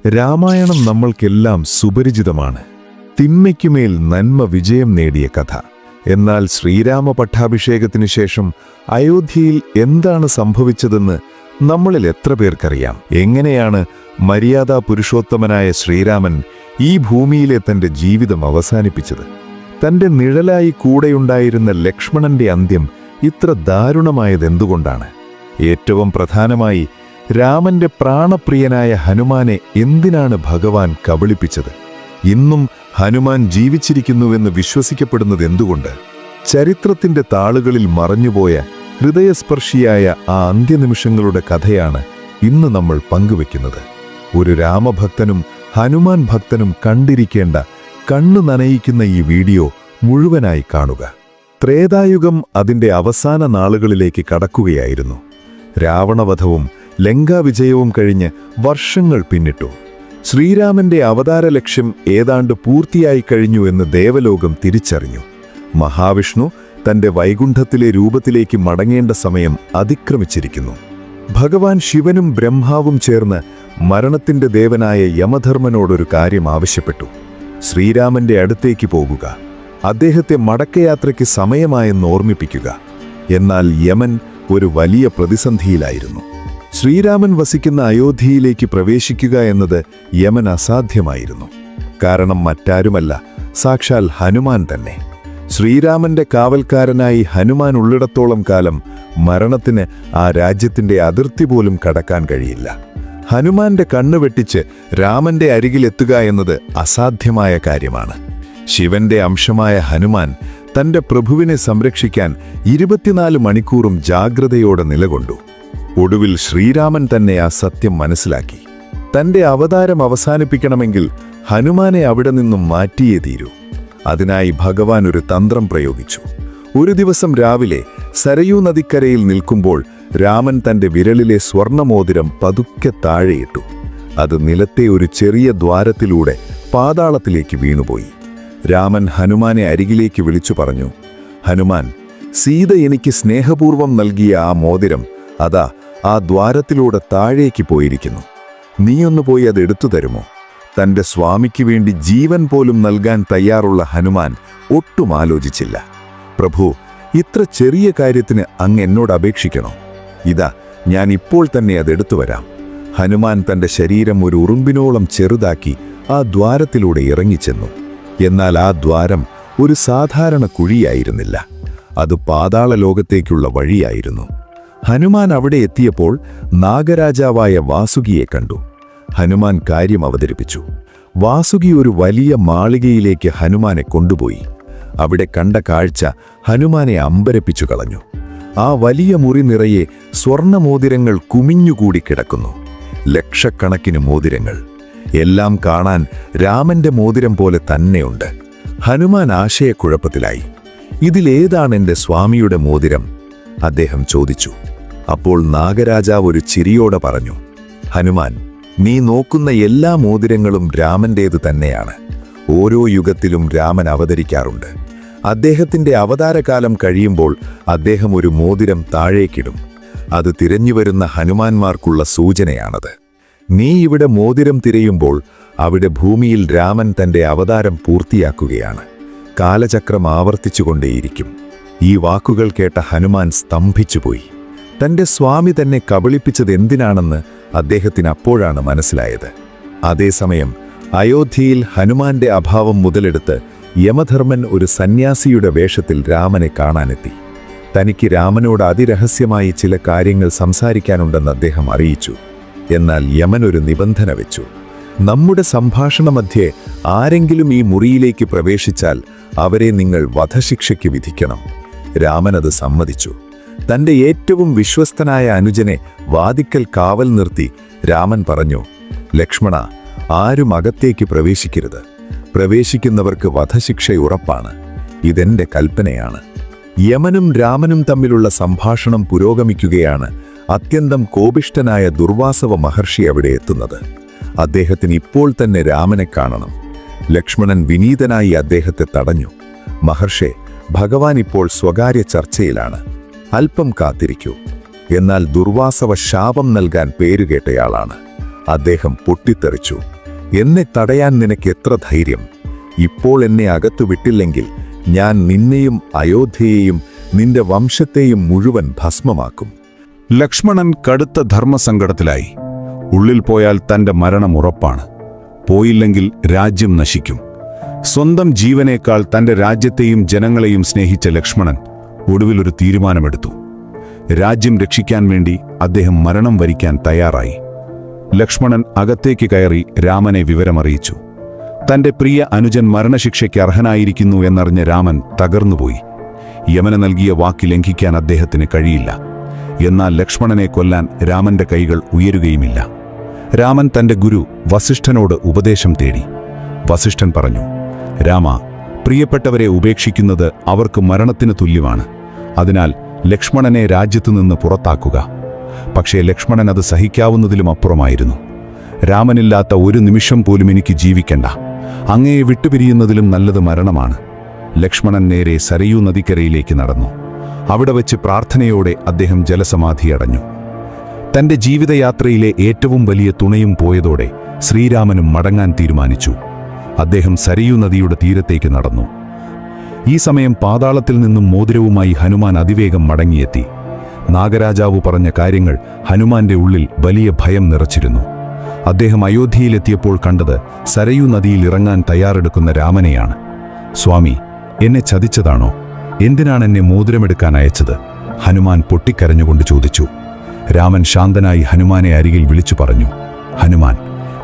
രാമായണം നമ്മൾക്കെല്ലാം സുപരിചിതമാണ്. തിന്മയ്ക്കുമേൽ നന്മ വിജയം നേടിയ കഥ. എന്നാൽ ശ്രീരാമ പട്ടാഭിഷേകത്തിനു ശേഷം അയോധ്യയിൽ എന്താണ് സംഭവിച്ചതെന്ന് നമ്മളിൽ എത്ര പേർക്കറിയാം? എങ്ങനെയാണ് മര്യാദാ പുരുഷോത്തമനായ ശ്രീരാമൻ ഈ ഭൂമിയിലെ തന്റെ ജീവിതം അവസാനിപ്പിച്ചത്? തന്റെ നിഴലായി കൂടെയുണ്ടായിരുന്ന ലക്ഷ്മണന്റെ അന്ത്യം ഇത്ര ദാരുണമായതെന്തുകൊണ്ടാണ്? ഏറ്റവും പ്രധാനമായി, രാമന്റെ പ്രാണപ്രിയനായ ഹനുമാനെ എന്തിനാണ് ഭഗവാൻ കബളിപ്പിച്ചത്? ഇന്നും ഹനുമാൻ ജീവിച്ചിരിക്കുന്നുവെന്ന് വിശ്വസിക്കപ്പെടുന്നത് എന്തുകൊണ്ട്? ചരിത്രത്തിന്റെ താളുകളിൽ മറഞ്ഞുപോയ ഹൃദയസ്പർശിയായ ആ അന്ത്യനിമിഷങ്ങളുടെ കഥയാണ് ഇന്ന് നമ്മൾ പങ്കുവെക്കുന്നത്. ഒരു രാമഭക്തനും ഹനുമാൻ ഭക്തനും കണ്ടിരിക്കേണ്ട, കണ്ണു നനയിക്കുന്ന ഈ വീഡിയോ മുഴുവനായി കാണുക. ത്രേതായുഗം അതിന്റെ അവസാന നാളുകളിലേക്ക് കടക്കുകയായിരുന്നു. രാവണവധവും ലങ്കാവിജയവും കഴിഞ്ഞ് വർഷങ്ങൾ പിന്നിട്ടു. ശ്രീരാമന്റെ അവതാര ലക്ഷ്യം ഏതാണ്ട് പൂർത്തിയായി കഴിഞ്ഞു എന്ന് ദേവലോകം തിരിച്ചറിഞ്ഞു. മഹാവിഷ്ണു തന്റെ വൈകുണ്ഠത്തിലെ രൂപത്തിലേക്ക് മടങ്ങേണ്ട സമയം അതിക്രമിച്ചിരിക്കുന്നു. ഭഗവാൻ ശിവനും ബ്രഹ്മാവും ചേർന്ന് മരണത്തിന്റെ ദേവനായ യമധർമ്മനോടൊരു കാര്യം ആവശ്യപ്പെട്ടു. ശ്രീരാമന്റെ അടുത്തേക്ക് പോകുക, അദ്ദേഹത്തെ മടക്കയാത്രയ്ക്ക് സമയമായെന്ന് ഓർമ്മിപ്പിക്കുക. എന്നാൽ യമൻ ഒരു വലിയ പ്രതിസന്ധിയിലായിരുന്നു. ശ്രീരാമൻ വസിക്കുന്ന അയോധ്യയിലേക്ക് പ്രവേശിക്കുക എന്നത് യമൻ അസാധ്യമായിരുന്നു. കാരണം മറ്റാരുമല്ല, സാക്ഷാൽ ഹനുമാൻ തന്നെ. ശ്രീരാമന്റെ കാവൽക്കാരനായി ഹനുമാൻ ഉള്ളിടത്തോളം കാലം മരണത്തിന് ആ രാജ്യത്തിന്റെ അതിർത്തി പോലും കടക്കാൻ കഴിയില്ല. ഹനുമാന്റെ കണ്ണു വെട്ടിച്ച് രാമന്റെ അരികിലെത്തുക എന്നത് അസാധ്യമായ കാര്യമാണ്. ശിവന്റെ അംശമായ ഹനുമാൻ തന്റെ പ്രഭുവിനെ സംരക്ഷിക്കാൻ 24 മണിക്കൂറും ജാഗ്രതയോടെ നിലകൊണ്ടു. ഒടുവിൽ ശ്രീരാമൻ തന്നെ ആ സത്യം മനസ്സിലാക്കി. തന്റെ അവതാരം അവസാനിപ്പിക്കണമെങ്കിൽ ഹനുമാനെ അവിടെ നിന്നും മാറ്റിയേ തീരൂ. അതിനായി ഭഗവാൻ ഒരു തന്ത്രം പ്രയോഗിച്ചു. ഒരു ദിവസം രാവിലെ സരയൂ നദിക്കരയിൽ നിൽക്കുമ്പോൾ രാമൻ തന്റെ വിരലിലെ സ്വർണമോതിരം പതുക്കെ താഴെയിട്ടു. അത് നിലത്തെ ഒരു ചെറിയ ദ്വാരത്തിലൂടെ പാതാളത്തിലേക്ക് വീണുപോയി. രാമൻ ഹനുമാനെ അരികിലേക്ക് വിളിച്ചു പറഞ്ഞു, "ഹനുമാൻ, സീത എനിക്ക് സ്നേഹപൂർവം നൽകിയ ആ മോതിരം അതാ ആ ദ്വാരത്തിലൂടെ താഴേക്ക് പോയിരിക്കുന്നു. നീയൊന്നു പോയി അത് എടുത്തു തരുമോ?" തന്റെ സ്വാമിക്ക് വേണ്ടി ജീവൻ പോലും നൽകാൻ തയ്യാറുള്ള ഹനുമാൻ ഒട്ടും ആലോചിച്ചില്ല. "പ്രഭു, ഇത്ര ചെറിയ കാര്യത്തിന് അങ്ങ് എന്നോട് അപേക്ഷിക്കണോ? ഇതാ, ഞാൻ ഇപ്പോൾ തന്നെ അതെടുത്തു വരാം." ഹനുമാൻ തന്റെ ശരീരം ഒരു ഉറുമ്പിനോളം ചെറുതാക്കി ആ ദ്വാരത്തിലൂടെ ഇറങ്ങിച്ചെന്നു. എന്നാൽ ആ ദ്വാരം ഒരു സാധാരണ കുഴിയായിരുന്നില്ല. അത് പാതാള ലോകത്തേക്കുള്ള വഴിയായിരുന്നു. ഹനുമാൻ അവിടെ എത്തിയപ്പോൾ നാഗരാജാവായ വാസുകിയെ കണ്ടു. ഹനുമാൻ കാര്യം അവതരിപ്പിച്ചു. വാസുകി ഒരു വലിയ മാളികയിലേക്ക് ഹനുമാനെ കൊണ്ടുപോയി. അവിടെ കണ്ട കാഴ്ച ഹനുമാനെ അമ്പരപ്പിച്ചു കളഞ്ഞു. ആ വലിയ മുറി നിറയെ സ്വർണമോതിരങ്ങൾ കുമിഞ്ഞുകൂടി കിടക്കുന്നു. ലക്ഷക്കണക്കിന് മോതിരങ്ങൾ. എല്ലാം കാണാൻ രാമന്റെ മോതിരം പോലെ തന്നെയുണ്ട്. ഹനുമാൻ ആശയക്കുഴപ്പത്തിലായി. "ഇതിലേതാണ് എൻ്റെ സ്വാമിയുടെ മോതിരം?" അദ്ദേഹം ചോദിച്ചു. അപ്പോൾ നാഗരാജാവ് ഒരു ചിരിയോടെ പറഞ്ഞു, "ഹനുമാൻ, നീ നോക്കുന്ന എല്ലാ മോതിരങ്ങളും രാമന്റേത് തന്നെയാണ്. ഓരോ യുഗത്തിലും രാമൻ അവതരിക്കാറുണ്ട്. അദ്ദേഹത്തിന്റെ അവതാരകാലം കഴിയുമ്പോൾ അദ്ദേഹം ഒരു മോതിരം താഴേക്കിടും. അത് തിരഞ്ഞുവരുന്ന ഹനുമാന്മാർക്കുള്ള സൂചനയാണത്. നീ ഇവിടെ മോതിരം തിരയുമ്പോൾ അവിടെ ഭൂമിയിൽ രാമൻ തന്റെ അവതാരം പൂർത്തിയാക്കുകയാണ്. കാലചക്രം ആവർത്തിച്ചുകൊണ്ടേയിരിക്കും." ഈ വാക്കുകൾ കേട്ട ഹനുമാൻ സ്തംഭിച്ചുപോയി. തന്റെ സ്വാമി തന്നെ കബളിപ്പിച്ചത് എന്തിനാണെന്ന് അദ്ദേഹത്തിന് അപ്പോഴാണ് മനസ്സിലായത്. അതേസമയം അയോധ്യയിൽ ഹനുമാന്റെ അഭാവം മുതലെടുത്ത് യമധർമ്മൻ ഒരു സന്യാസിയുടെ വേഷത്തിൽ രാമനെ കാണാനെത്തി. തനിക്ക് രാമനോട് അതിരഹസ്യമായി ചില കാര്യങ്ങൾ സംസാരിക്കാനുണ്ടെന്ന് അദ്ദേഹം അറിയിച്ചു. എന്നാൽ യമൻ ഒരു നിബന്ധന വെച്ചു. "നമ്മുടെ സംഭാഷണമധ്യേ ആരെങ്കിലും ഈ മുറിയിലേക്ക് പ്രവേശിച്ചാൽ അവരെ നിങ്ങൾ വധശിക്ഷയ്ക്ക് വിധിക്കണം." രാമൻ അത് സമ്മതിച്ചു. തന്റെ ഏറ്റവും വിശ്വസ്തനായ അനുജനെ വാതിക്കൽ കാവൽ നിർത്തി രാമൻ പറഞ്ഞു, "ലക്ഷ്മണ, ആരും അകത്തേക്ക് പ്രവേശിക്കരുത്. പ്രവേശിക്കുന്നവർക്ക് വധശിക്ഷ ഉറപ്പാണ്. ഇതെന്റെ കൽപ്പനയാണ്." യമനും രാമനും തമ്മിലുള്ള സംഭാഷണം പുരോഗമിക്കുകയാണ്. അത്യന്തം കോപിഷ്ഠനായ ദുർവാസവ മഹർഷി അവിടെ എത്തുന്നത്. അദ്ദേഹത്തിന് ഇപ്പോൾ തന്നെ രാമനെ കാണണം. ലക്ഷ്മണൻ വിനീതനായി അദ്ദേഹത്തെ തടഞ്ഞു. "മഹർഷേ, ഭഗവാൻ ഇപ്പോൾ സ്വകാര്യ ചർച്ചയിലാണ്. അല്പം കാത്തിരിക്കൂ." എന്നാൽ ദുർവാസവ ശാപം നൽകാൻ പേരുകേട്ടയാളാണ്. അദ്ദേഹം പൊട്ടിത്തെറിച്ചു. എന്നെ തടയാൻ നിനക്ക് എത്ര ധൈര്യം? ഇപ്പോൾ എന്നെ അകത്തു വിട്ടില്ലെങ്കിൽ ഞാൻ നിന്നെയും അയോധ്യയെയും നിന്റെ വംശത്തെയും മുഴുവൻ ഭസ്മമാക്കും. ലക്ഷ്മണൻ കടുത്ത ധർമ്മസങ്കടത്തിലായി. ഉള്ളിൽ പോയാൽ തന്റെ മരണം ഉറപ്പാണ്. പോയില്ലെങ്കിൽ രാജ്യം നശിക്കും. സ്വന്തം ജീവനേക്കാൾ തന്റെ രാജ്യത്തെയും ജനങ്ങളെയും സ്നേഹിച്ച ലക്ഷ്മണൻ ഒടുവിലൊരു തീരുമാനമെടുത്തു. രാജ്യം രക്ഷിക്കാൻ വേണ്ടി അദ്ദേഹം മരണം വരിക്കാൻ തയ്യാറായി. ലക്ഷ്മണൻ അകത്തേക്ക് കയറി രാമനെ വിവരമറിയിച്ചു. തന്റെ പ്രിയ അനുജൻ മരണശിക്ഷയ്ക്ക് അർഹനായിരിക്കുന്നു എന്നറിഞ്ഞ രാമൻ തകർന്നുപോയി. യമന് നൽകിയ വാക്ക് ലംഘിക്കാൻ അദ്ദേഹത്തിന് കഴിയില്ല. എന്നാൽ ലക്ഷ്മണനെ കൊല്ലാൻ രാമന്റെ കൈകൾ ഉയരുകയുമില്ല. രാമൻ തന്റെ ഗുരു വസിഷ്ഠനോട് ഉപദേശം തേടി. വസിഷ്ഠൻ പറഞ്ഞു, രാമ, പ്രിയപ്പെട്ടവരെ ഉപേക്ഷിക്കുന്നത് അവർക്ക് മരണത്തിന് തുല്യമാണ്. അതിനാൽ ലക്ഷ്മണനെ രാജ്യത്തുനിന്ന് പുറത്താക്കുക. പക്ഷേ ലക്ഷ്മണൻ അത് സഹിക്കാവുന്നതിലും അപ്പുറമായിരുന്നു. രാമനില്ലാത്ത ഒരു നിമിഷം പോലും എനിക്ക് ജീവിക്കണ്ട. അങ്ങയെ വിട്ടുപിരിയുന്നതിലും നല്ലത് മരണമാണ്. ലക്ഷ്മണൻ നേരെ സരയൂ നദിക്കരയിലേക്ക് നടന്നു. അവിടെ വച്ച് പ്രാർത്ഥനയോടെ അദ്ദേഹം ജലസമാധിയടഞ്ഞു. തന്റെ ജീവിതയാത്രയിലെ ഏറ്റവും വലിയ തുണയും പോയതോടെ ശ്രീരാമനും മടങ്ങാൻ തീരുമാനിച്ചു. അദ്ദേഹം സരയൂ നദിയുടെ തീരത്തേക്ക് നടന്നു. ഈ സമയം പാതാളത്തിൽ നിന്നും മോതിരവുമായി ഹനുമാൻ അതിവേഗം മടങ്ങിയെത്തി. നാഗരാജാവ് പറഞ്ഞ കാര്യങ്ങൾ ഹനുമാന്റെ ഉള്ളിൽ വലിയ ഭയം നിറച്ചിരുന്നു. അദ്ദേഹം അയോധ്യയിലെത്തിയപ്പോൾ കണ്ടത് സരയൂ നദിയിൽ ഇറങ്ങാൻ തയ്യാറെടുക്കുന്ന രാമനെയാണ്. സ്വാമി, എന്നെ ചതിച്ചതാണോ? എന്തിനാണ് എന്നെ മോതിരമെടുക്കാൻ അയച്ചത്? ഹനുമാൻ പൊട്ടിക്കരഞ്ഞുകൊണ്ട് ചോദിച്ചു. രാമൻ ശാന്തനായി ഹനുമാനെ അരികിൽ വിളിച്ചു പറഞ്ഞു, ഹനുമാൻ,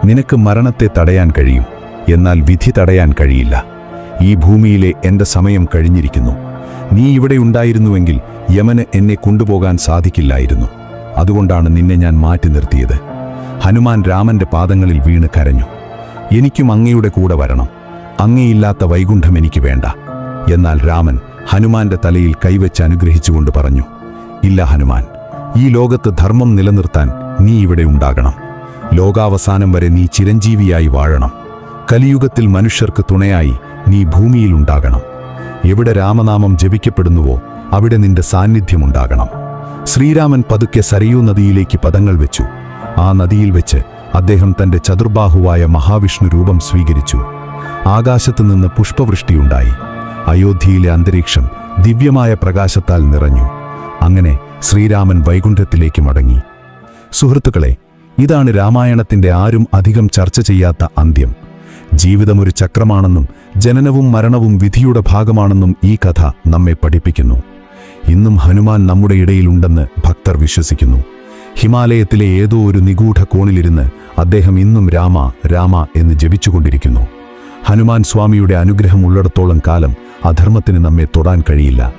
നിനക്ക് മരണത്തെ തടയാൻ കഴിയും, എന്നാൽ വിധി തടയാൻ കഴിയില്ല. ഈ ഭൂമിയിലെ എന്റെ സമയം കഴിഞ്ഞിരിക്കുന്നു. നീ ഇവിടെ ഉണ്ടായിരുന്നുവെങ്കിൽ യമന് എന്നെ കൊണ്ടുപോകാൻ സാധിക്കില്ലായിരുന്നു. അതുകൊണ്ടാണ് നിന്നെ ഞാൻ മാറ്റി നിർത്തിയത്. ഹനുമാൻ രാമന്റെ പാദങ്ങളിൽ വീണ് കരഞ്ഞു. എനിക്കും അങ്ങയുടെ കൂടെ വരണം. അങ്ങയില്ലാത്ത വൈകുണ്ഠം എനിക്ക് വേണ്ട. എന്നാൽ രാമൻ ഹനുമാന്റെ തലയിൽ കൈവച്ച് അനുഗ്രഹിച്ചുകൊണ്ട് പറഞ്ഞു, ഇല്ല ഹനുമാൻ, ഈ ലോകത്ത് ധർമ്മം നിലനിർത്താൻ നീ ഇവിടെ ഉണ്ടാകണം. ലോകാവസാനം വരെ നീ ചിരഞ്ജീവിയായി വാഴണം. കലിയുഗത്തിൽ മനുഷ്യർക്ക് തുണയായി നീ ഭൂമിയിലുണ്ടാകണം. എവിടെ രാമനാമം ജപിക്കപ്പെടുന്നുവോ അവിടെ നിന്റെ സാന്നിധ്യമുണ്ടാകണം. ശ്രീരാമൻ പതുക്കെ സരയൂ നദിയിലേക്ക് പദങ്ങൾ വെച്ചു. ആ നദിയിൽ വെച്ച് അദ്ദേഹം തന്റെ ചതുർബാഹുവായ മഹാവിഷ്ണു രൂപം സ്വീകരിച്ചു. ആകാശത്തുനിന്ന് പുഷ്പവൃഷ്ടിയുണ്ടായി. അയോധ്യയിലെ അന്തരീക്ഷം ദിവ്യമായ പ്രകാശത്താൽ നിറഞ്ഞു. അങ്ങനെ ശ്രീരാമൻ വൈകുണ്ഠത്തിലേക്ക് മടങ്ങി. സുഹൃത്തുക്കളെ, ഇതാണ് രാമായണത്തിന്റെ ആരും അധികം ചർച്ച ചെയ്യാത്ത അന്ത്യം. ജീവിതമൊരു ചക്രമാണെന്നും ജനനവും മരണവും വിധിയുടെ ഭാഗമാണെന്നും ഈ കഥ നമ്മെ പഠിപ്പിക്കുന്നു. ഇന്നും ഹനുമാൻ നമ്മുടെ ഇടയിലുണ്ടെന്ന് ഭക്തർ വിശ്വസിക്കുന്നു. ഹിമാലയത്തിലെ ഏതോ ഒരു നിഗൂഢ കോണിലിരുന്ന് അദ്ദേഹം ഇന്നും രാമ രാമ എന്ന് ജപിച്ചുകൊണ്ടിരിക്കുന്നു. ഹനുമാൻ സ്വാമിയുടെ അനുഗ്രഹം ഉള്ളിടത്തോളം കാലം അധർമ്മത്തിന് നമ്മെ തൊടാൻ കഴിയില്ല.